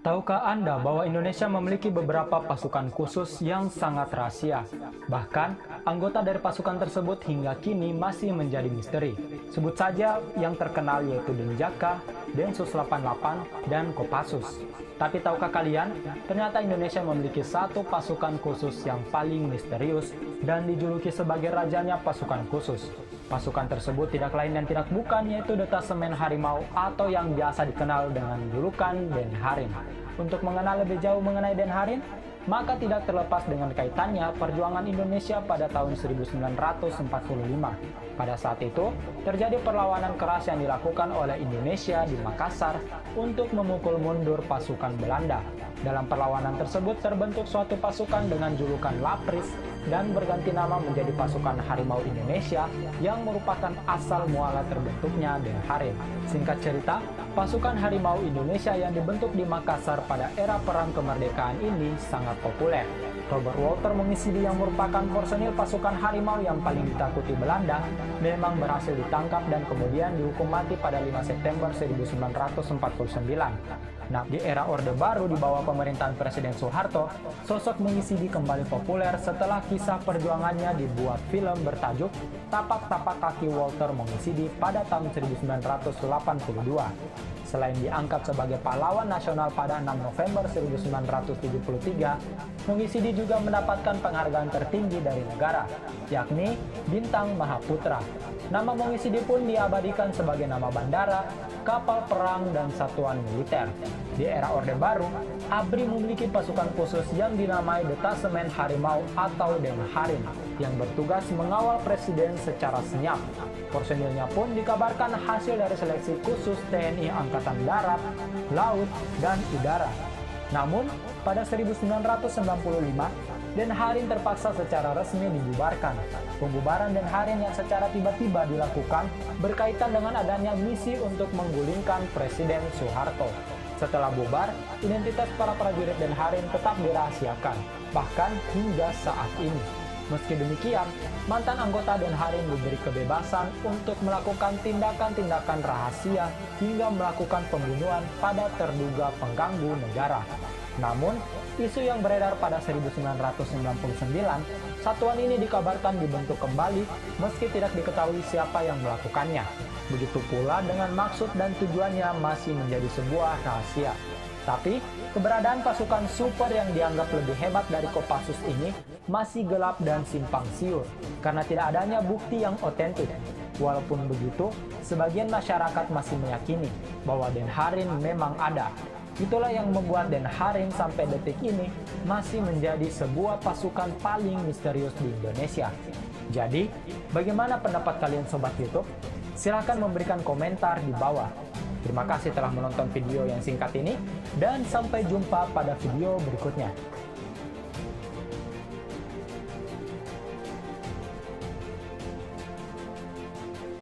Tahukah Anda bahwa Indonesia memiliki beberapa pasukan khusus yang sangat rahasia? Bahkan, anggota dari pasukan tersebut hingga kini masih menjadi misteri. Sebut saja yang terkenal yaitu Denjaka, Densus 88, dan Kopassus. Tapi tahukah kalian, ternyata Indonesia memiliki satu pasukan khusus yang paling misterius dan dijuluki sebagai rajanya pasukan khusus. Pasukan tersebut tidak lain dan tidak bukan yaitu Detasemen Harimau atau yang biasa dikenal dengan julukan Den Harim. Untuk mengenal lebih jauh mengenai Den Harim, maka tidak terlepas dengan kaitannya perjuangan Indonesia pada tahun 1945. Pada saat itu, terjadi perlawanan keras yang dilakukan oleh Indonesia di Makassar untuk memukul mundur pasukan Belanda. Dalam perlawanan tersebut terbentuk suatu pasukan dengan julukan Lapris dan berganti nama menjadi Pasukan Harimau Indonesia yang merupakan asal muala terbentuknya Den Harim. Singkat cerita, Pasukan Harimau Indonesia yang dibentuk di Makassar pada era Perang Kemerdekaan ini sangat populer. Robert Walter Mongisidi yang merupakan personil pasukan Harimau yang paling ditakuti Belanda memang berhasil ditangkap dan kemudian dihukum mati pada 5 September 1949. Nah, di era Orde Baru di bawah pemerintahan Presiden Soeharto, sosok Mongisidi kembali populer setelah kisah perjuangannya dibuat film bertajuk Tapak-Tapak Kaki Walter Mongisidi pada tahun 1982. Selain diangkat sebagai pahlawan nasional pada 6 November 1973, Mongisidi juga mendapatkan penghargaan tertinggi dari negara, yakni Bintang Mahaputra. Nama Mongisidi pun diabadikan sebagai nama bandara, kapal perang, dan satuan militer. Di era Orde Baru, ABRI memiliki pasukan khusus yang dinamai Detasemen Harimau atau Den Harim, yang bertugas mengawal presiden secara senyap. Personilnya pun dikabarkan hasil dari seleksi khusus TNI Angkatan Darat, Laut, dan Udara. Namun, pada 1995, Den Harim terpaksa secara resmi dibubarkan. Pembubaran Den Harim yang secara tiba-tiba dilakukan berkaitan dengan adanya misi untuk menggulingkan Presiden Soeharto. Setelah bubar, identitas para prajurit Den Harim tetap dirahasiakan, bahkan hingga saat ini. Meski demikian, mantan anggota Den Harim diberi kebebasan untuk melakukan tindakan-tindakan rahasia hingga melakukan pembunuhan pada terduga pengganggu negara. Namun, isu yang beredar pada 1999, satuan ini dikabarkan dibentuk kembali meski tidak diketahui siapa yang melakukannya. Begitu pula dengan maksud dan tujuannya masih menjadi sebuah rahasia. Tapi, keberadaan pasukan super yang dianggap lebih hebat dari Kopassus ini masih gelap dan simpang siur karena tidak adanya bukti yang otentik. Walaupun begitu, sebagian masyarakat masih meyakini bahwa Den Harim memang ada. Itulah yang membuat Den Harim sampai detik ini masih menjadi sebuah pasukan paling misterius di Indonesia. Jadi, bagaimana pendapat kalian Sobat YouTube? Silahkan memberikan komentar di bawah. Terima kasih telah menonton video yang singkat ini, dan sampai jumpa pada video berikutnya.